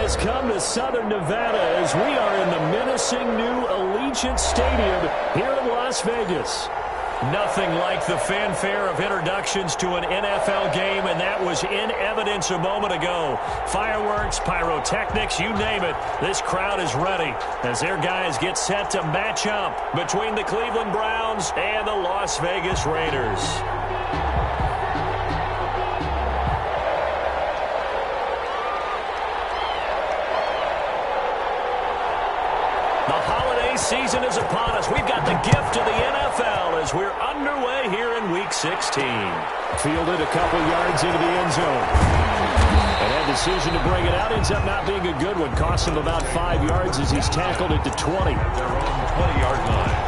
has come to Southern Nevada as we are in the menacing new Allegiant Stadium here in Las Vegas. Nothing like the fanfare of introductions to an NFL game, and that was in evidence a moment ago. Fireworks, pyrotechnics, you name it. This crowd is ready as their guys get set to match up between the Cleveland Browns and the Las Vegas Raiders. Season is upon us. We've got the gift of the NFL as we're underway here in Week 16. Fielded a couple yards into the end zone. And that decision to bring it out ends up not being a good one. Cost him about 5 yards as he's tackled it to 20. Their own 20-yard line.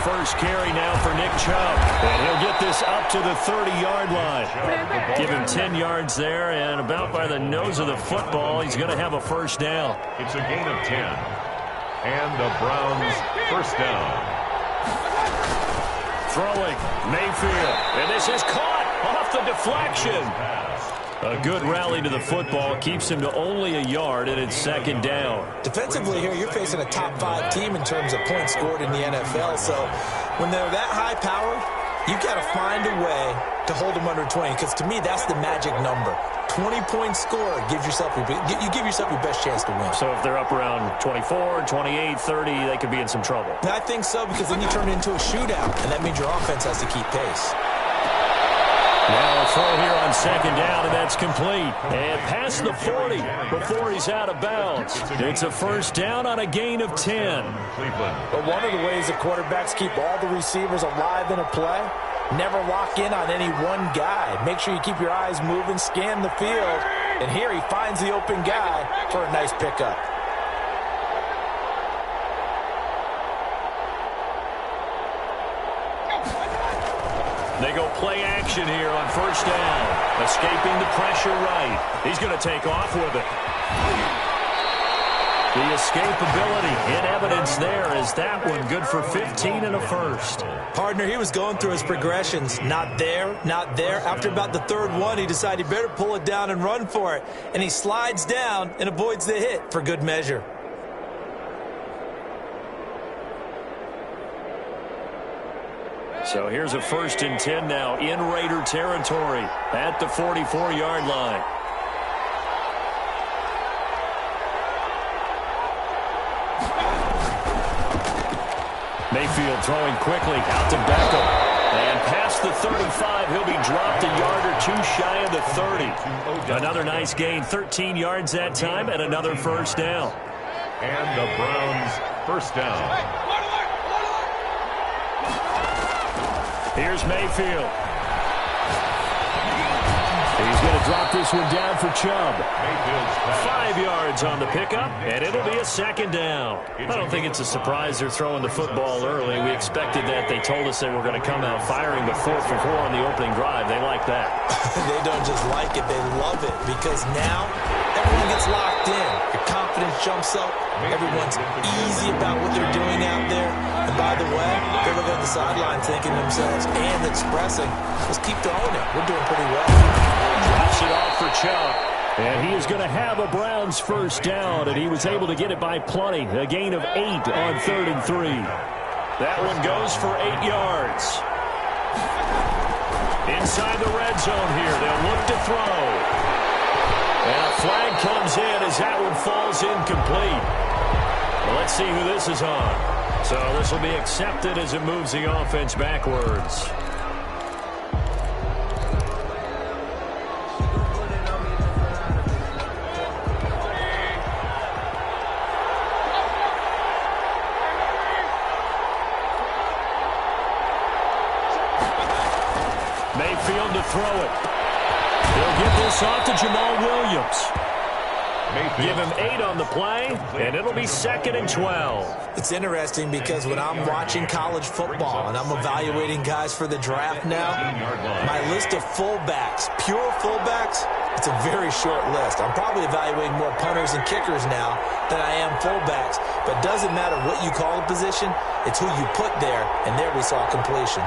First carry now for Nick Chubb. And he'll get this up to the 30-yard line. Give him 10 yards there, and about by the nose of the football, he's going to have a first down. It's a gain of 10. And the Browns first down. Throwing, Mayfield. And this is caught off the deflection. A good rally to the football keeps him to only a yard, and it's second down. Defensively here, you're facing a top-5 team in terms of points scored in the NFL. So when they're that high-powered, you've got to find a way to hold them under 20. Because to me, that's the magic number. 20-point score gives yourself you give yourself your best chance to win. So if they're up around 24, 28, 30, they could be in some trouble. I think so, because then you turn it into a shootout, and that means your offense has to keep pace. Now a throw here on second down, and that's complete. And past the 40 before he's out of bounds. It's a first down on a gain of 10. But one of the ways that quarterbacks keep all the receivers alive in a play, never lock in on any one guy. Make sure you keep your eyes moving, scan the field. And here he finds the open guy for a nice pickup. They go play action here on first down. Escaping the pressure right. He's going to take off with it. The escapability in evidence there is that one good for 15 and a first. Partner, he was going through his progressions. Not there, not there. After about the third one, he decided he better pull it down and run for it. And he slides down and avoids the hit for good measure. So here's a first and 10 now in Raider territory at the 44-yard line. Mayfield throwing quickly out to Beckham. And past the 35, he'll be dropped a yard or two shy of the 30. Another nice gain, 13 yards that time, and another first down. And the Browns first down. Here's Mayfield. He's going to drop this one down for Chubb. 5 yards on the pickup, and it'll be a second down. I don't think it's a surprise they're throwing the football early. We expected that. They told us they were going to come out firing the 4 for 4 on the opening drive. They like that. They don't just like it, they love it, because now everyone gets locked in. Your confidence jumps up. Everyone's easy about what they're doing out there. And by the way, they're looking at the sideline thinking to themselves and expressing, let's keep throwing it. We're doing pretty well. Drops it off for Chubb. And he is going to have a Browns first down, and he was able to get it by plenty. A gain of 8 on 3rd and 3. That one goes for 8 yards. Inside the red zone here, they'll look to throw. And a flag comes in as that one falls incomplete. Well, let's see who this is on. So this will be accepted as it moves the offense backwards. Mayfield to throw it. They'll get this off to Jamal Williams. Give him 8 on the play, and it'll be 2nd and 12. It's interesting because when I'm watching college football and I'm evaluating guys for the draft now, my list of fullbacks, pure fullbacks, It's a very short list. I'm probably evaluating more punters and kickers now than I am fullbacks, but it doesn't matter what you call a position, it's who you put there, and there we saw completion.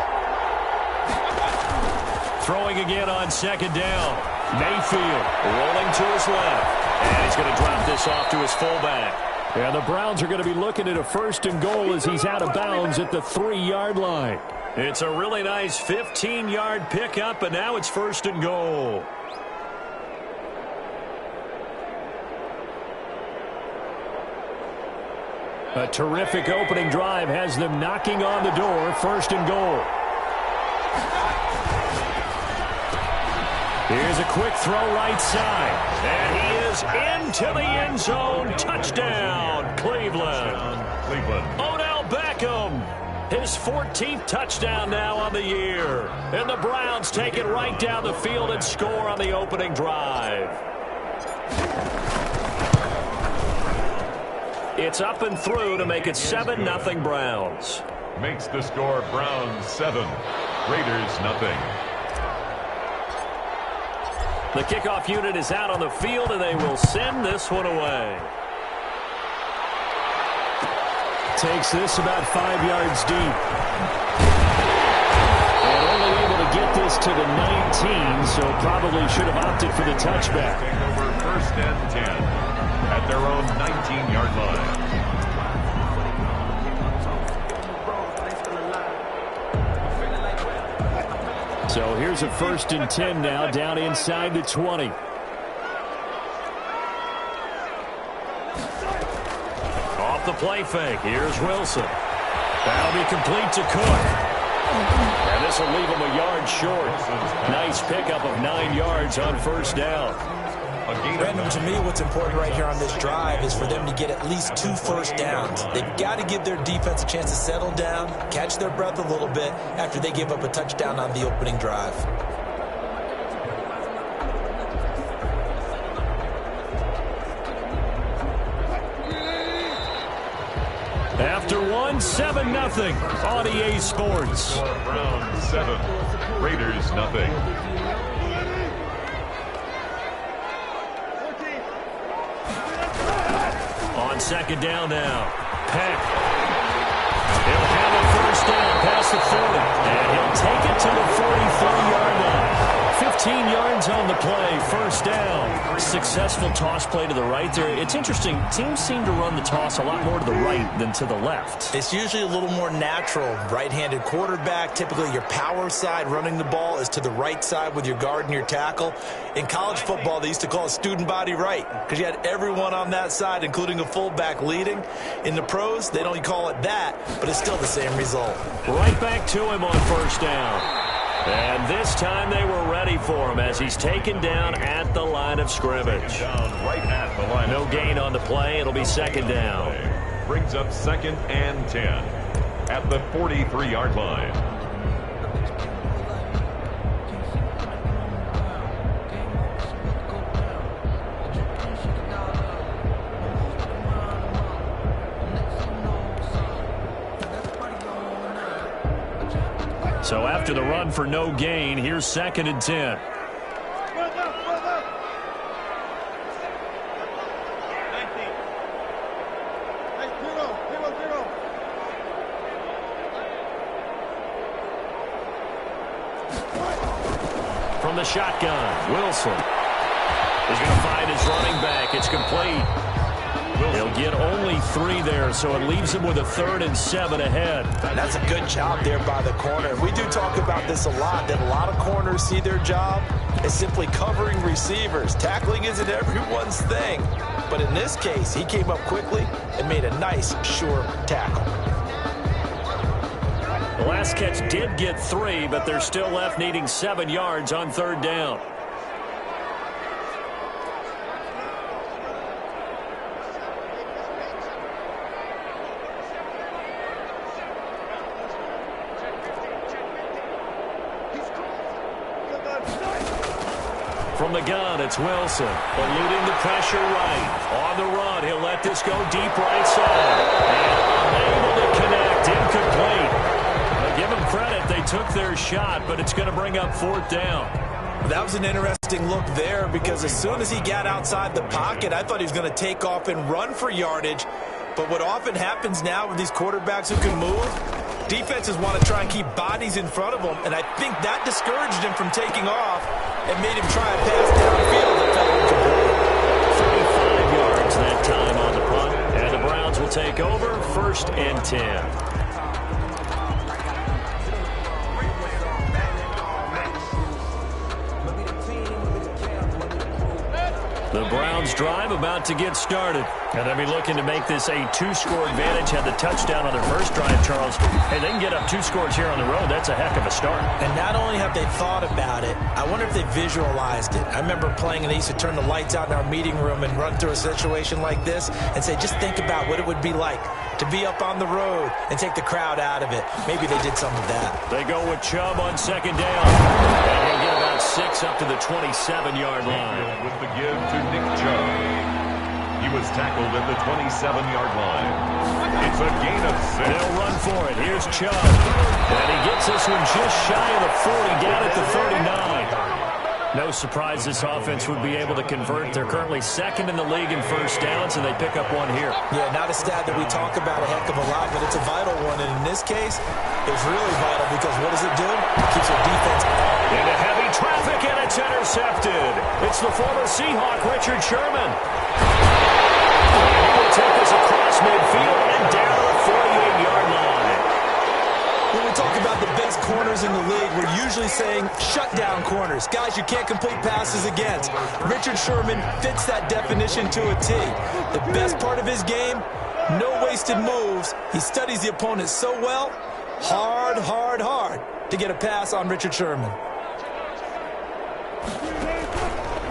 Throwing again on second down. Mayfield rolling to his left, and he's going to drop this off to his fullback. And the Browns are going to be looking at a 1st and goal as he's out of bounds at the 3-yard line. It's a really nice 15-yard pickup, and now it's 1st and goal. A terrific opening drive has them knocking on the door. 1st and goal. Here's a quick throw right side. And he is into the end zone. Touchdown, Cleveland. Odell Beckham. His 14th touchdown now on the year. And the Browns take it right down the field and score on the opening drive. It's up and through to make it 7-0 Browns. Makes the score Browns 7, Raiders 0. The kickoff unit is out on the field, and they will send this one away. Takes this about 5 yards deep. And only able to get this to the 19, so probably should have opted for the touchback. Take over 1st and 10 at their own 19-yard line. So here's a 1st and 10 now, down inside the 20. Off the play fake. Here's Wilson. That'll be complete to Cook. And this will leave him a yard short. Nice pickup of 9 yards on 1st down. Brandon, to me, what's important right here on this drive is for them to get at least 2 first downs. They've got to give their defense a chance to settle down, catch their breath a little bit after they give up a touchdown on the opening drive. After one, 7-0 on EA Sports. Browns 7, Raiders 0. On second down now. Peck. He'll have a 1st down past the 40. And he'll take it to the 43-yard line. 15 yards on the play. 1st down. Successful toss play to the right there. It's interesting. Teams seem to run the toss a lot more to the right than to the left. It's usually a little more natural. Right-handed quarterback, typically your power side running the ball is to the right side with your guard and your tackle. In college football, they used to call it student body right because you had everyone on that side, including a fullback leading. In the pros, they don't call it that, but it's still the same result. Right back to him on 1st down. And this time they were ready for him as he's taken down at the line of scrimmage. Right at the line. No gain on the play. It'll be 2nd down. Brings up 2nd and 10 at the 43-yard line. So after the run for no gain, here's 2nd and 10. From the shotgun, Wilson is going to find his running back. It's complete. He'll get only 3 there, so it leaves him with a 3rd and 7 ahead. That's a good job there by the corner. We do talk about this a lot, that a lot of corners see their job as simply covering receivers. Tackling isn't everyone's thing. But in this case, he came up quickly and made a nice, sure tackle. The last catch did get 3, but they're still left needing 7 yards on 3rd down. From the gun, it's Wilson, eluding the pressure right. On the run, he'll let this go deep right side. And unable to connect, incomplete. Now give them credit, they took their shot, but it's going to bring up 4th down. That was an interesting look there because as soon as he got outside the pocket, I thought he was going to take off and run for yardage. But what often happens now with these quarterbacks who can move, defenses want to try and keep bodies in front of them, and I think that discouraged him from taking off and made him try and pass downfield that fell incomplete. 35 yards that time on the punt, and the Browns will take over 1st and 10. The Browns drive about to get started. And they'll be looking to make this a 2-score advantage. Had the touchdown on their first drive, Charles. Hey, they can get up 2 scores here on the road. That's a heck of a start. And not only have they thought about it, I wonder if they visualized it. I remember playing and they used to turn the lights out in our meeting room and run through a situation like this and say, just think about what it would be like to be up on the road and take the crowd out of it. Maybe they did some of that. They go with Chubb on 2nd down. And he'll get about 6 up to the 27-yard line. With the give to Nick Chubb. He was tackled at the 27-yard line. It's a gain of 6. They'll run for it. Here's Chubb. And he gets this one just shy of the 40, down at the 39. No surprise this offense would be able to convert. They're currently 2nd in the league in first downs, and they pick up one here. Yeah, not a stat that we talk about a heck of a lot, but it's a vital one. And in this case, it's really vital because what does it do? It keeps our defense into heavy traffic, and it's intercepted. It's the former Seahawk, Richard Sherman. And he will take us across midfield and down to the 48-yard line. When we talk about the best corners in the league, we're usually saying shutdown corners, guys you can't complete passes against. Richard Sherman fits that definition to a T. The best part of his game, no wasted moves. He studies the opponent so well, hard to get a pass on Richard Sherman.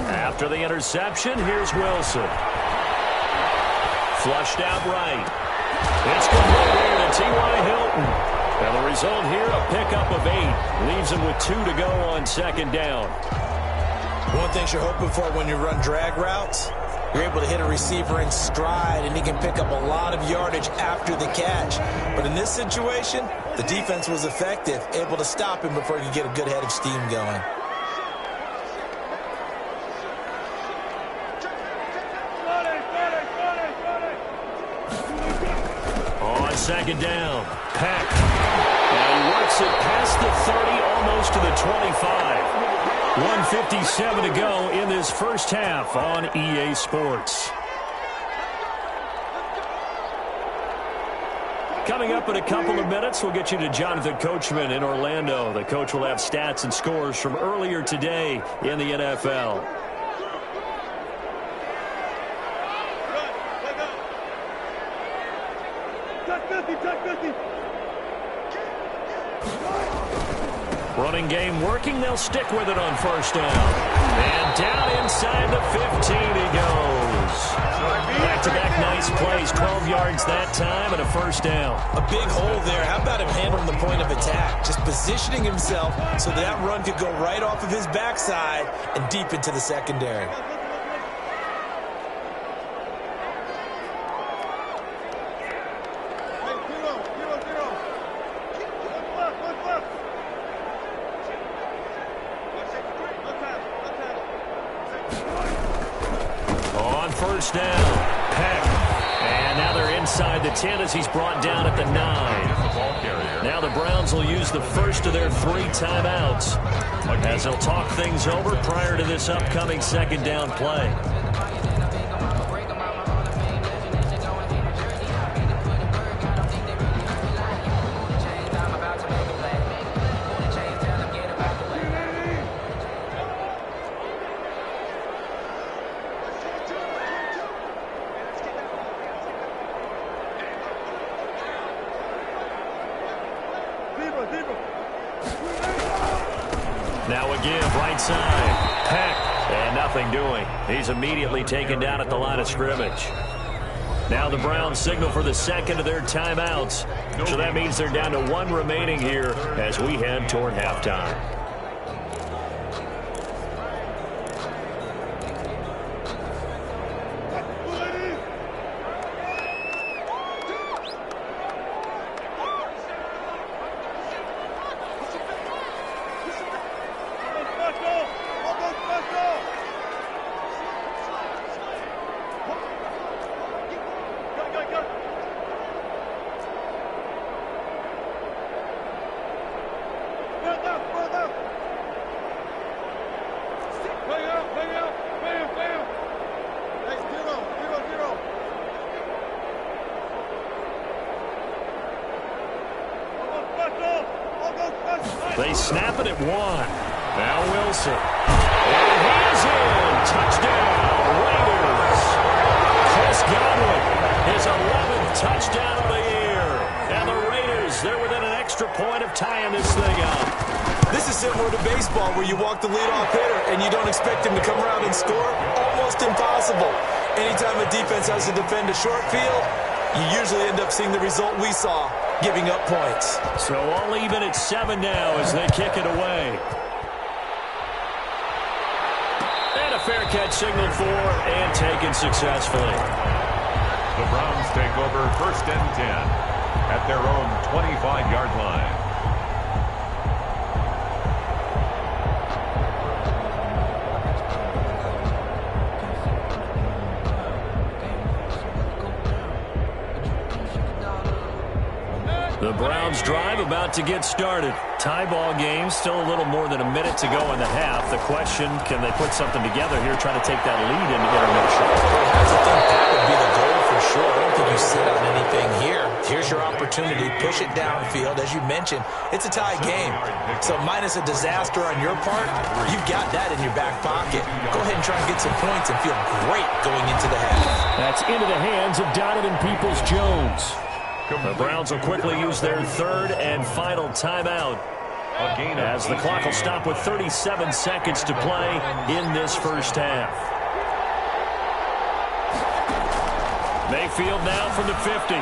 After the interception, here's Wilson. Flushed out right. It's complete here to T.Y. Hilton. And the result here, a pickup of 8. Leaves him with 2 to go on 2nd down. One thing you're hoping for when you run drag routes, you're able to hit a receiver in stride, and he can pick up a lot of yardage after the catch. But in this situation, the defense was effective, able to stop him before he could get a good head of steam going. On 2nd down, Peck. And he works it past the 30, almost to the 25. 1:57 to go in this first half on EA Sports. Coming up in a couple of minutes, we'll get you to Jonathan Coachman in Orlando. The coach will have stats and scores from earlier today in the NFL. Running game working. They'll stick with it on 1st down. And down inside the 15 he goes. Back-to-back nice plays. 12 yards that time and a 1st down. A big hole there. How about him handling the point of attack? Just positioning himself so that run could go right off of his backside and deep into the secondary. First down, Peck. And now they're inside the 10 as he's brought down at the 9. Now the Browns will use the first of their 3 timeouts as they'll talk things over prior to this upcoming 2nd down play. Now a give, right side. Peck, and nothing doing. He's immediately taken down at the line of scrimmage. Now the Browns signal for the 2nd of their timeouts. So that means they're down to 1 remaining here as we head toward halftime. They snap it at 1. Now Wilson. And he is in. Touchdown, Raiders. Chris Godwin, his 11th touchdown of the year. And the Raiders, they're within an extra point of tying this thing up. This is similar to baseball where you walk the leadoff hitter and you don't expect him to come around and score. Almost impossible. Anytime a defense has to defend a short field, you usually end up seeing the result we saw, giving up points. So all even at 7 now as they kick it away. And a fair catch signaled for and taken successfully. The Browns take over 1st and 10 at their own 25-yard line. The Browns drive about to get started. Tie ball game, still a little more than a minute to go in the half. The question, can they put something together here, try to take that lead into intermission? Well, I have to think that would be the goal for sure. I don't think you sit on anything here. Here's your opportunity. Push it downfield. As you mentioned, it's a tie game. So minus a disaster on your part, you've got that in your back pocket. Go ahead and try and get some points and feel great going into the half. That's into the hands of Donovan Peoples-Jones. The Browns will quickly use their 3rd and final timeout as the clock will stop with 37 seconds to play in this first half. Mayfield now from the 50.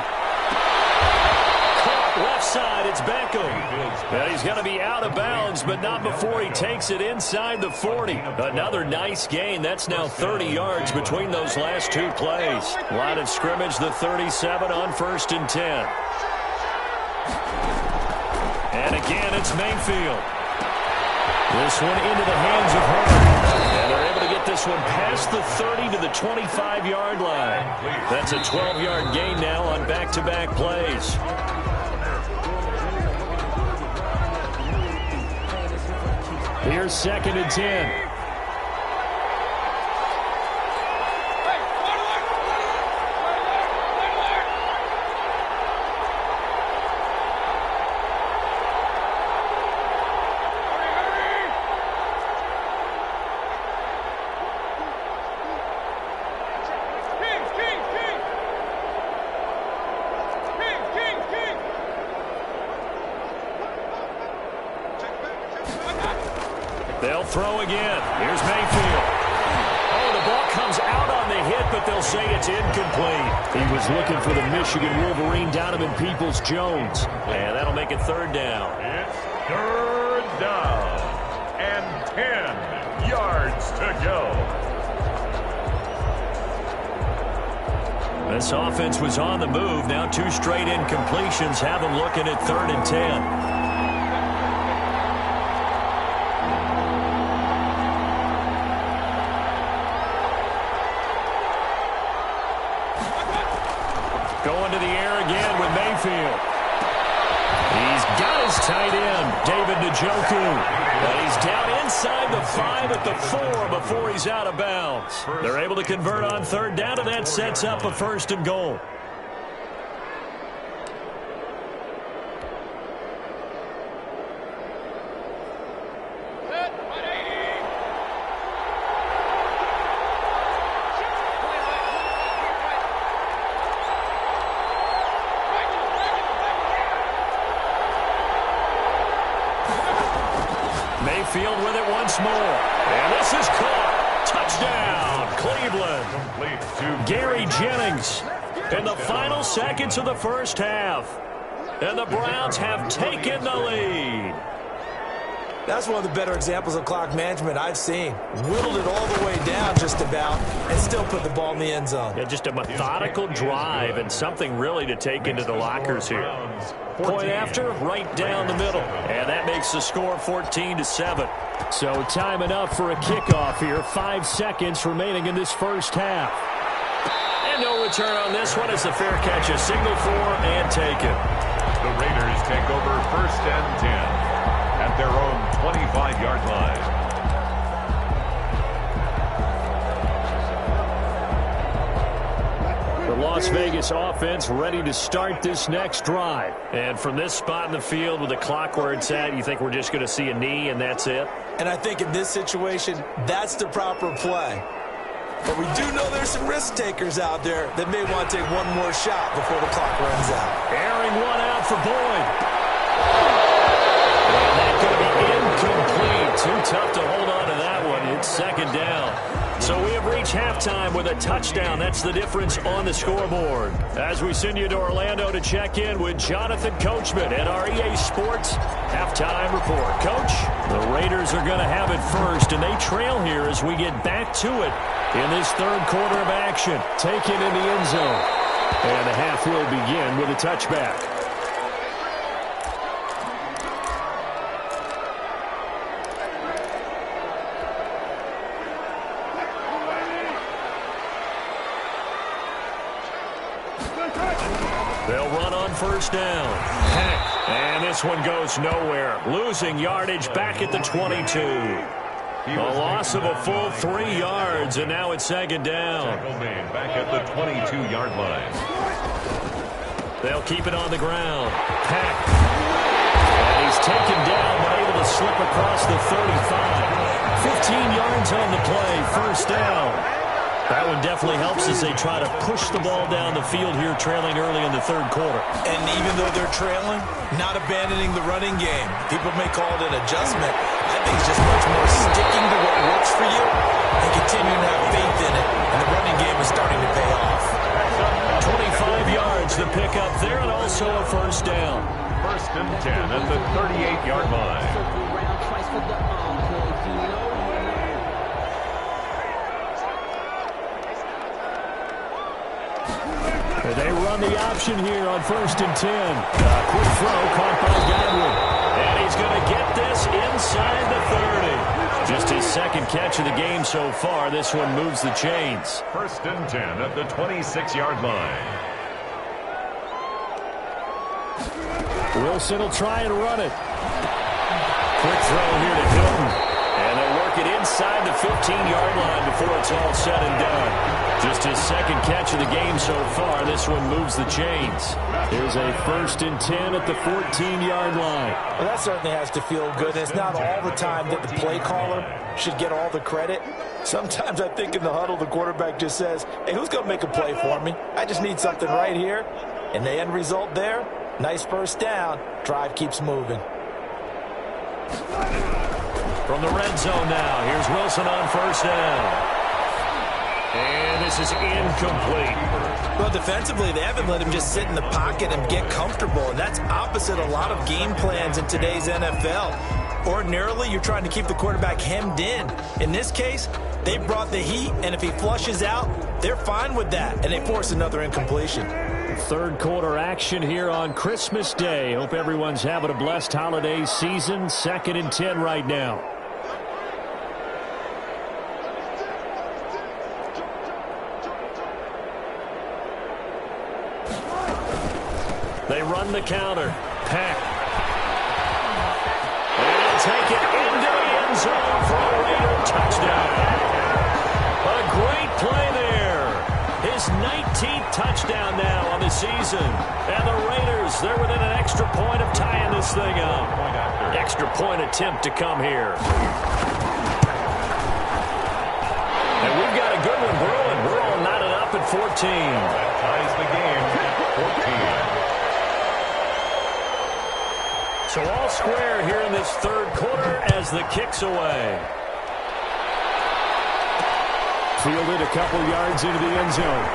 Caught left side, it's Beckham. Well, he's going to be out of bounds, but not before he takes it inside the 40. Another nice gain. That's now 30 yards between those last 2 plays. Line of scrimmage, the 37 on 1st and 10. And again, it's Mayfield. This one into the hands of Hurd. And they're able to get this one past the 30 to the 25-yard line. That's a 12-yard gain now on back-to-back plays. Here's 2nd and 10. They'll throw again. Here's Mayfield. Oh, the ball comes out on the hit, but they'll say it's incomplete. He was looking for the Michigan Wolverine, Donovan Peoples-Jones. And that'll make it 3rd down. It's 3rd down and 10 yards to go. This offense was on the move. Now 2 straight incompletions have them looking at 3rd and 10. Going to the air again with Mayfield. He's got his tight end, David Njoku. But he's down inside the 5 at the 4 before he's out of bounds. They're able to convert on 3rd down, and that sets up a 1st and goal. Mayfield with it once more. And this is caught. Touchdown, Cleveland. Gary Jennings in the final seconds of the first half. And the Browns have taken the lead. That's one of the better examples of clock management I've seen. Whittled it all the way down just about and still put the ball in the end zone. Yeah, just a methodical drive and something really to take into the lockers here. Point after, right down the middle. And that makes the score 14-7. So time enough for a kickoff here. 5 seconds remaining in this first half. And no return on this one. It's a fair catch, a signal for and taken. The Raiders take over 1st and 10 at their own 25-yard line. The Las Vegas offense ready to start this next drive. And from this spot in the field with the clock where it's at, you think we're just going to see a knee and that's it? And I think in this situation, that's the proper play. But we do know there's some risk takers out there that may want to take one more shot before the clock runs out. Airing one out for Boyd. And that's going to be incomplete. Too tough to hold on to that one. It's second down. So we have reached halftime with a touchdown. That's the difference on the scoreboard. As we send you to Orlando to check in with Jonathan Coachman at our EA Sports Halftime Report. Coach, the Raiders are going to have it first, and they trail here as we get back to it in this third quarter of action. Taken in the end zone. And the half will begin with a touchback. They'll run on first down. And this one goes nowhere. Losing yardage back at the 22. A loss of a full 3 yards, and now it's second down. Back at the 22-yard line. They'll keep it on the ground. Pack. And he's taken down, but able to slip across the 35. 15 yards on the play. First down. That one definitely helps as they try to push the ball down the field here, trailing early in the third quarter. And even though they're trailing, not abandoning the running game. People may call it an adjustment. I think it's just much more sticking to what works for you and continuing to have faith in it. And the running game is starting to pay off. 25 yards to pick up there, and also a first down. First and 10 at the 38-yard line. They run the option here on first and 10. Quick throw caught by Godwin. And he's going to get this inside the 30. Just his second catch of the game so far. This one moves the chains. First and 10 at the 26-yard line. Wilson will try and run it. Quick throw here to Hilton. And they'll work it inside the 15-yard line before it's all said and done. Just his second catch of the game so far. This one moves the chains. Here's a first and 10 at the 14-yard line. Well, that certainly has to feel good. And it's not all the time that the play caller should get all the credit. Sometimes I think in the huddle, the quarterback just says, hey, who's going to make a play for me? I just need something right here. And the end result there, nice first down. Drive keeps moving. From the red zone now, here's Wilson on first down. And this is incomplete. Well, defensively, they haven't let him just sit in the pocket and get comfortable. And that's opposite a lot of game plans in today's NFL. Ordinarily, you're trying to keep the quarterback hemmed in. In this case, they brought the heat, and if he flushes out, they're fine with that. And they force another incompletion. Third quarter action here on Christmas Day. Hope everyone's having a blessed holiday season. Second and 10 right now. They run the counter. Pack. And he'll take it into the end zone for a Raider touchdown. A great play there. His 19th touchdown now on the season. And the Raiders, they're within an extra point of tying this thing up. Extra point attempt to come here. And we've got a good one brewing. We're all knotted up at 14. That ties the game at 14. So all square here in this third quarter as the kick's away. Fielded a couple yards into the end zone.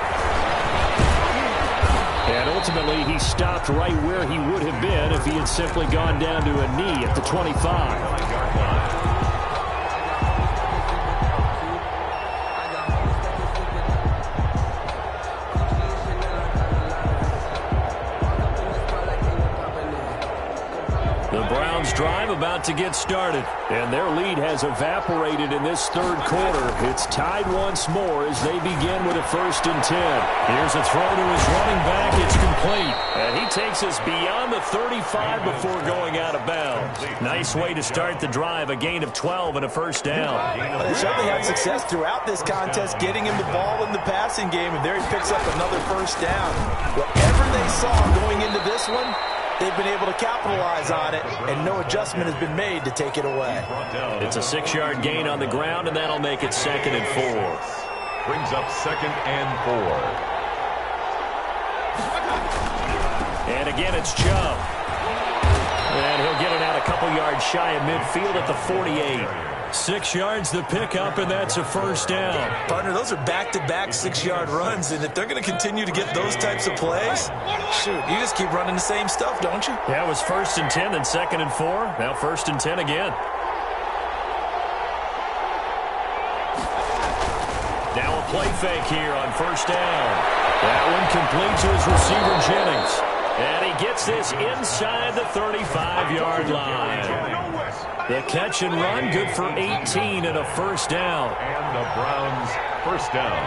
And ultimately he stopped right where he would have been if he had simply gone down to a knee at the 25. Drive about about to get started, and their lead has evaporated in this third quarter. It's tied once more as they begin with a 1st and 10. Here's a throw to his running back. It's complete, and he takes us beyond the 35 before going out of bounds. Nice way to start the drive, a gain of 12 and a 1st down. Well, they certainly had success throughout this contest getting him the ball in the passing game, and there he picks up another 1st down. Whatever they saw going into this one, they've been able to capitalize on it, and no adjustment has been made to take it away. It's a 6-yard gain on the ground, and that'll make it 2nd and 4. Brings up 2nd and 4. And again, it's Chubb. And he'll get it out a couple yards shy of midfield at the 48. 6 yards the pickup, and that's a 1st down. Partner, those are back-to-back 6-yard runs, and if they're going to continue to get those types of plays, shoot, you just keep running the same stuff, don't you? Yeah, it was 1st and 10, then 2nd and 4. Now 1st and 10 again. Now a play fake here on 1st down. That one complete to his receiver, Jennings. And he gets this inside the 35-yard line. The catch and run, good for 18 and a 1st down. And the Browns' 1st down.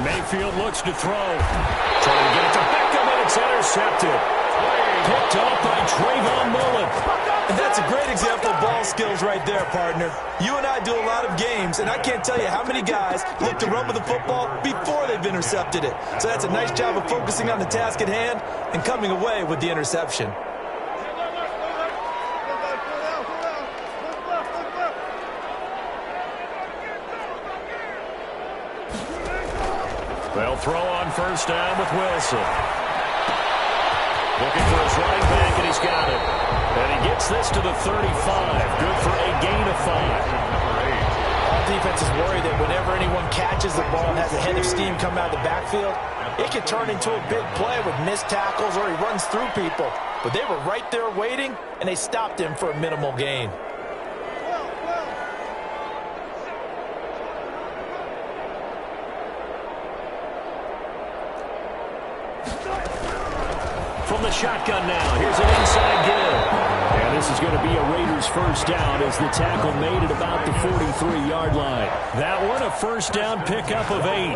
Mayfield looks to throw. Trying to get it to Beckham, and it's intercepted. Picked off by Trayvon Mullen. And that's a great example of ball skills right there, partner. You and I do a lot of games, and I can't tell you how many guys look to run with the football before they've intercepted it. So that's a nice job of focusing on the task at hand and coming away with the interception. They'll throw on 1st down with Wilson. Looking for his running back, and he's got it. And he gets this to the 35. Good for a gain of 5. All defenses worry that whenever anyone catches the ball and has a head of steam come out of the backfield, it could turn into a big play with missed tackles or he runs through people. But they were right there waiting, and they stopped him for a minimal gain. From the shotgun now, here's an inside give. And this is going to be a Raiders 1st down as the tackle made at about the 43-yard line. That one a 1st down pickup of 8.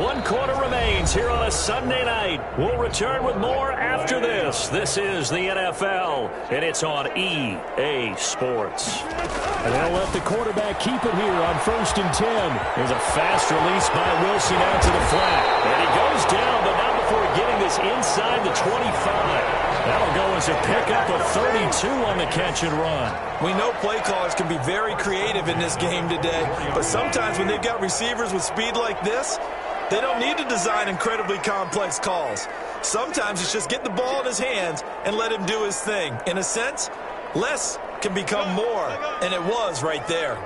One quarter remains here on a Sunday night. We'll return with more after this. This is the NFL, and it's on EA Sports. And they'll let the quarterback keep it here on 1st and 10. There's a fast release by Wilson out to the flat. And he goes down, but not before getting this inside the 25. That'll go as a pickup of 32 on the catch and run. We know play callers can be very creative in this game today, but sometimes when they've got receivers with speed like this, they don't need to design incredibly complex calls. Sometimes it's just get the ball in his hands and let him do his thing. In a sense, less can become more, and it was right there.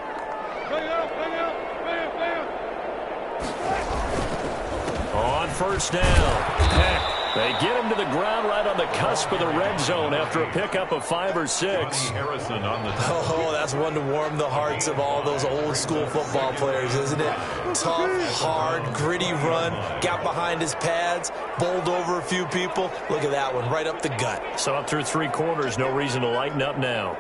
On 1st down, Peck. They get him to the ground right on the cusp of the red zone after a pickup of 5 or 6. Harrison on the Oh, that's one to warm the hearts of all those old school football players, isn't it? Tough, hard, gritty run, got behind his pads, bowled over a few people. Look at that one, right up the gut. So up through 3 quarters, no reason to lighten up now.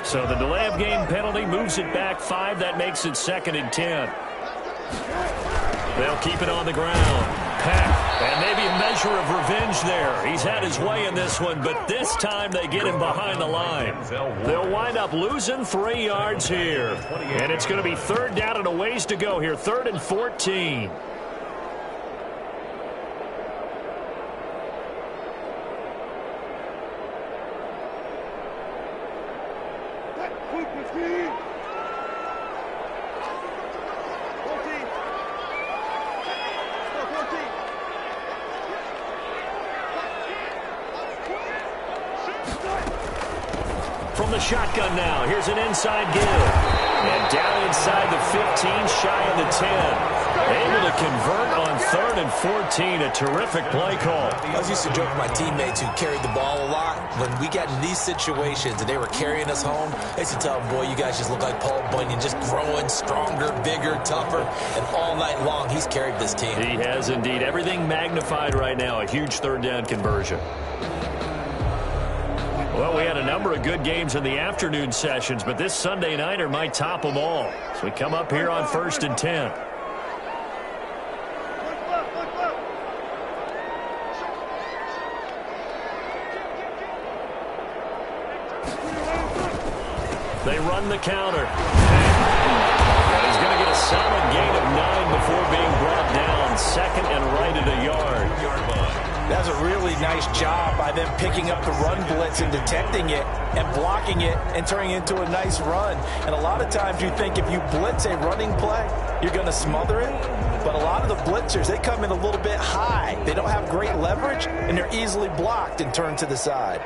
So the delay of game penalty moves it back 5. That makes it 2nd and 10. They'll keep it on the ground. Peck, and maybe a measure of revenge there. He's had his way in this one, but this time they get him behind the line. They'll wind up losing 3 yards here. And it's going to be 3rd down and a ways to go here. 3rd and 14. from the shotgun now. Here's an inside give. And down inside the 15, shy of the 10. Able to convert on 3rd and 14. A terrific play call. I was used to joke with my teammates who carried the ball a lot. When we got in these situations and they were carrying us home, I used to tell them, boy, you guys just look like Paul Bunyan, just growing stronger, bigger, tougher. And all night long, he's carried this team. He has indeed. Everything magnified right now. A huge 3rd down conversion. Well, we had a number of good games in the afternoon sessions, but this Sunday nighter might top them all. So we come up here on 1st and 10. They run the counter. And he's going to get a solid gain of 9 before being brought down. 2nd and right at a yard. That's a really nice job by them picking up the run blitz and detecting it and blocking it and turning it into a nice run. And a lot of times you think if you blitz a running play, you're going to smother it. But a lot of the blitzers, they come in a little bit high. They don't have great leverage, and they're easily blocked and turned to the side.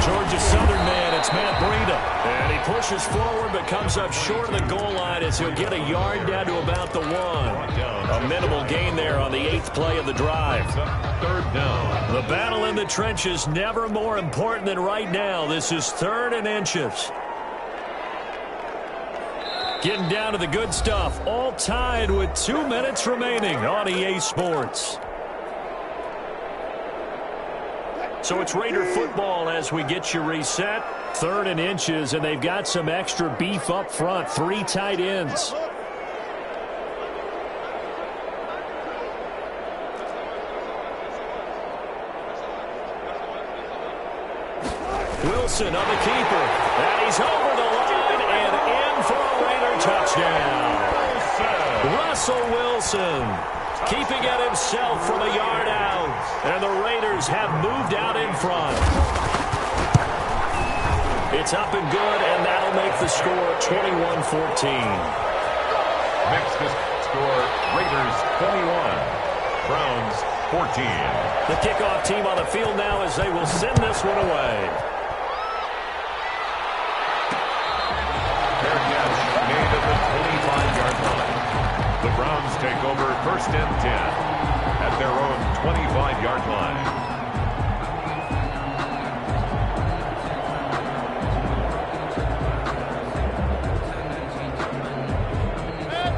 Georgia Southern man, it's Matt Breida. And he pushes forward but comes up short of the goal line as he'll get a yard down to about the 1. A minimal gain there on the 8th play of the drive. 3rd down. The battle in the trenches never more important than right now. This is 3rd and inches. Getting down to the good stuff. All tied with 2 minutes remaining on EA Sports. So it's Raider football as we get you reset. 3rd and inches, and they've got some extra beef up front. 3 tight ends. Wilson on the keeper. And he's over the line and in for a Raider touchdown. Russell Wilson keeping it himself from a yard out. And the Raiders have moved out in front. It's up and good, and that'll make the score 21-14. Next score, Raiders 21, Browns 14. The kickoff team on the field now as they will send this one away. Fair catch made at the 25-yard line. The Browns take over 1st and 10 at their own 25-yard line.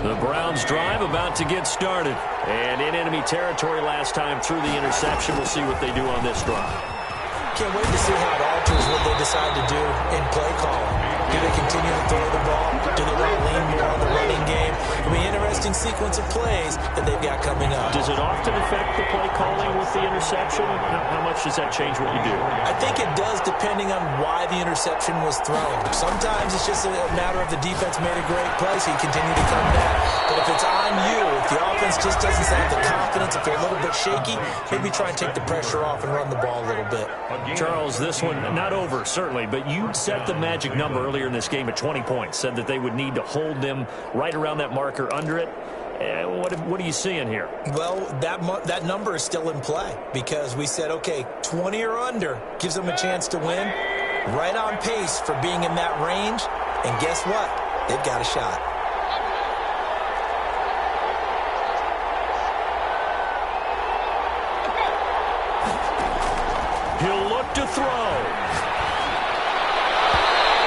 The Browns drive about to get started. And in enemy territory last time through the interception. We'll see what they do on this drive. Can't wait to see how it alters what they decide to do in play calling. Do they continue to throw the ball? Do they want to lean more on the running game? It'll be an interesting sequence of plays that they've got coming up. Does it often affect the play calling with the interception? How much does that change what you do? I think it does depending on why the interception was thrown. Sometimes it's just a matter of the defense made a great play, so you continue to come back. But if it's on you, if the offense just doesn't have the confidence, if they're a little bit shaky, maybe try and take the pressure off and run the ball a little bit. Charles, this one not over, certainly, but you set the magic number earlier in this game at 20 points, said that they would need to hold them right around that marker under it. What are you seeing here? Well, that number is still in play because we said, okay, 20 or under gives them a chance to win. Right on pace for being in that range. And guess what? They've got a shot. He'll look to throw.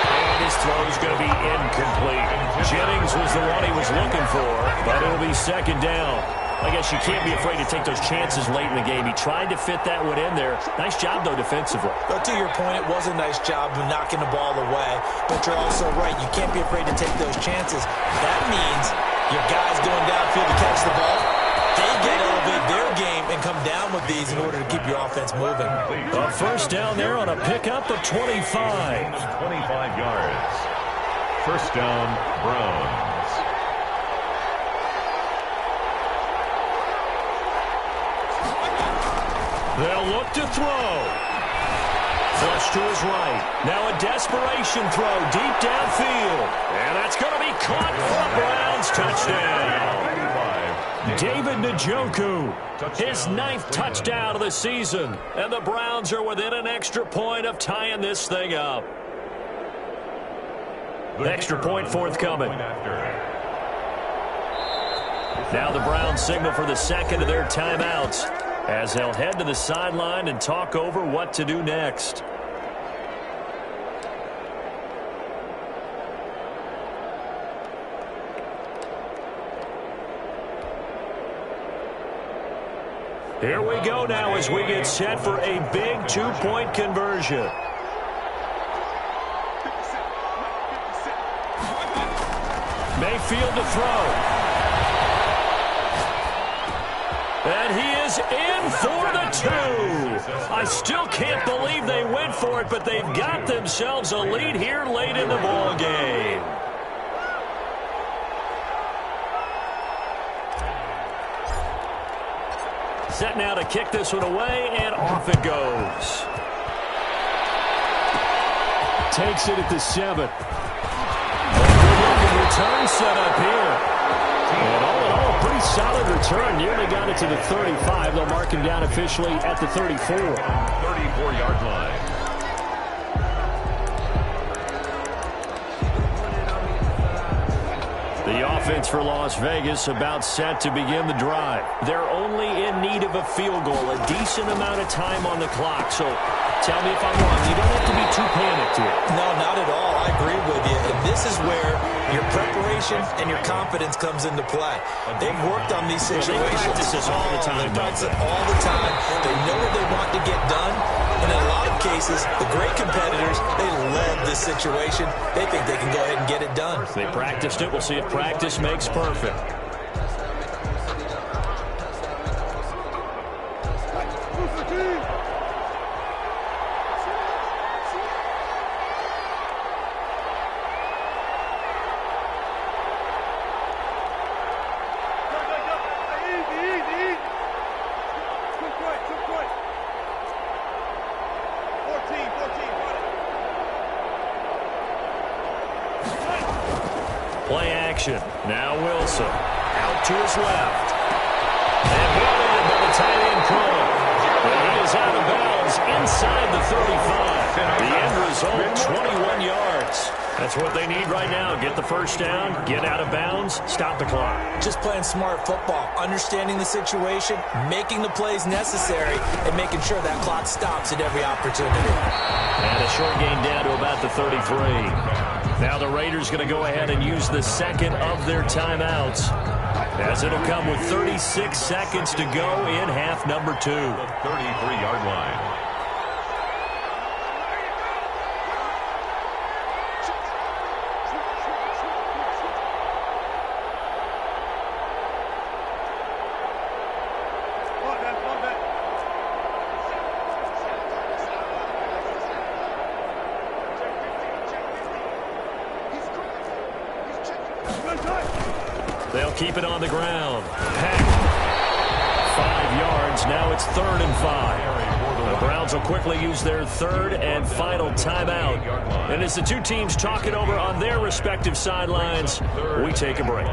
And his throw's going to be incomplete. Jennings was the one he was looking for, but it'll be 2nd down. I guess you can't be afraid to take those chances late in the game. He tried to fit that one in there. Nice job, though, defensively. But to your point, it was a nice job of knocking the ball away. But you're also right. You can't be afraid to take those chances. That means your guys going downfield to catch the ball, they get elevate their game and come down with these in order to keep your offense moving. A 1st down there on a pickup of 25. 25 yards. 1st down, Browns. They'll look to throw. Flush to his right. Now a desperation throw deep downfield. And that's going to be caught for a Browns touchdown. David Njoku, his 9th touchdown of the season. And the Browns are within an extra point of tying this thing up. Extra point forthcoming. Now the Browns signal for the second of their timeouts as they'll head to the sideline and talk over what to do next. Here we go now as we get set for a big 2-point conversion. Mayfield to throw. And he is in for the 2. I still can't believe they went for it, but they've got themselves a lead here late in the ball game. Set now to kick this one away, and off it goes. Takes it at the 7. Good return set up here. And all in all, a pretty solid return. Nearly got it to the 35. They'll mark him down officially at the 34. 34-yard line. The offense for Las Vegas about set to begin the drive. They're only in need of a field goal, a decent amount of time on the clock. So tell me if I'm wrong. You don't have to be too panicked here. No, not at all. I agree with you. And this is where your preparation and your confidence comes into play. They've worked on these situations. They practice this all the time. They practice it all the time. They know what they want to get done. And in a lot of cases, the great competitors, they love this situation. They think they can go ahead and get it done. They practiced it. We'll see if practice makes perfect. Play action. Now Wilson. Out to his left. And brought in by the tight end Cole. And he is out of bounds inside the 35. The end result, 21 yards. That's what they need right now. Get the first down, get out of bounds, stop the clock. Just playing smart football, understanding the situation, making the plays necessary, and making sure that clock stops at every opportunity. And a short gain down to about the 33. Now the Raiders going to go ahead and use the second of their timeouts, as it'll come with 36 seconds to go in half number 2. The 33-yard line. They'll keep it on the ground. Heck. 5 yards. Now it's 3rd and 5. The Browns will quickly use their third and final timeout. And as the two teams talk it over on their respective sidelines, we take a break.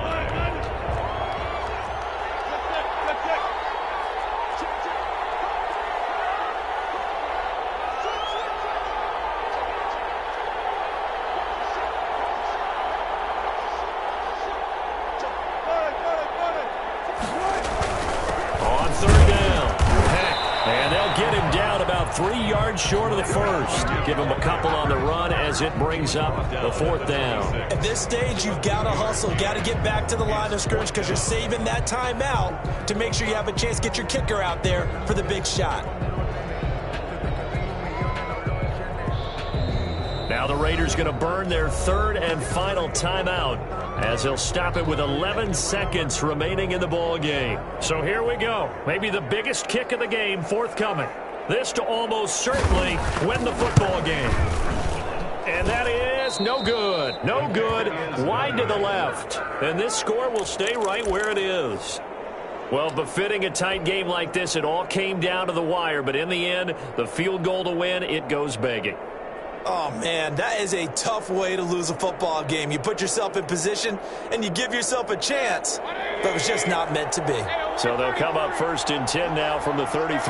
about 3 yards short of the first. Give him a couple on the run as it brings up the 4th down. At this stage, you've got to hustle. Got to get back to the line of scrimmage because you're saving that timeout to make sure you have a chance to get your kicker out there for the big shot. Now the Raiders going to burn their 3rd and final timeout as they'll stop it with 11 seconds remaining in the ball game. So here we go. Maybe the biggest kick of the game forthcoming. This to almost certainly win the football game. And that is no good. No good. Wide to the left. And this score will stay right where it is. Well, befitting a tight game like this, it all came down to the wire. But in the end, the field goal to win, it goes begging. Oh, man, that is a tough way to lose a football game. You put yourself in position, and you give yourself a chance. But it was just not meant to be. So they'll come up 1st and 10 now from the 33.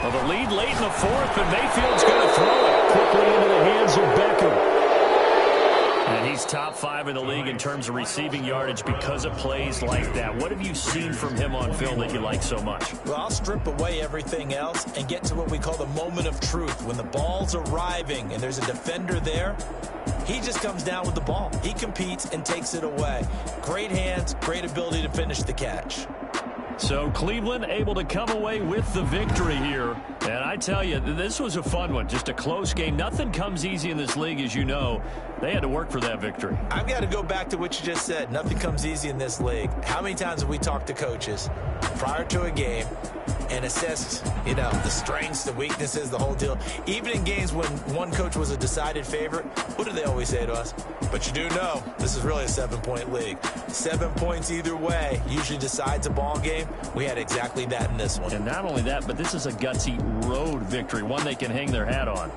Well, the lead late in the 4th, and Mayfield's going to throw it quickly into the hands of Beckham. And he's top 5 in the league in terms of receiving yardage because of plays like that. What have you seen from him on film that you like so much? Well, I'll strip away everything else and get to what we call the moment of truth. When the ball's arriving and there's a defender there, he just comes down with the ball. He competes and takes it away. Great hands, great ability to finish the catch. So Cleveland able to come away with the victory here. And I tell you, this was a fun one. Just a close game. Nothing comes easy in this league, as you know. They had to work for that victory. I've got to go back to what you just said. Nothing comes easy in this league. How many times have we talked to coaches prior to a game and assessed, the strengths, the weaknesses, the whole deal? Even in games when one coach was a decided favorite, what do they always say to us? But you do know this is really a 7-point league. 7 points either way usually decides a ball game. We had exactly that in this one. And not only that, but this is a gutsy road victory, one they can hang their hat on.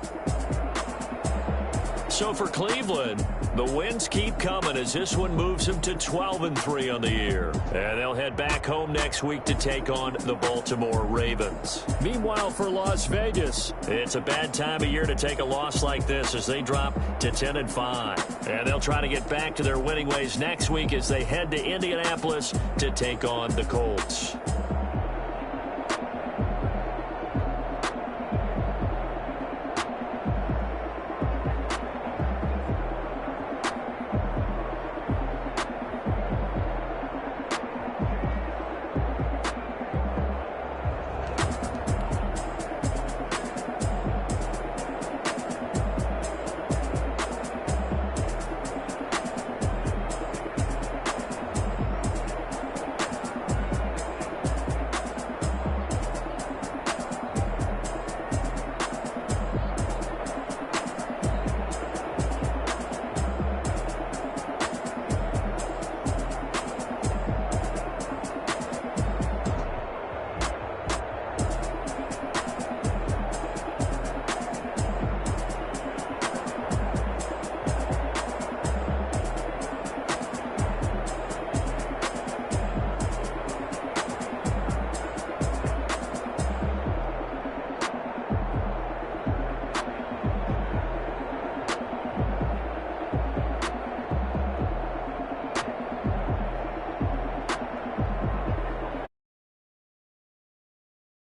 So for Cleveland, the wins keep coming as this one moves them to 12-3 on the year. And they'll head back home next week to take on the Baltimore Ravens. Meanwhile, for Las Vegas, it's a bad time of year to take a loss like this as they drop to 10-5. And they'll try to get back to their winning ways next week as they head to Indianapolis to take on the Colts.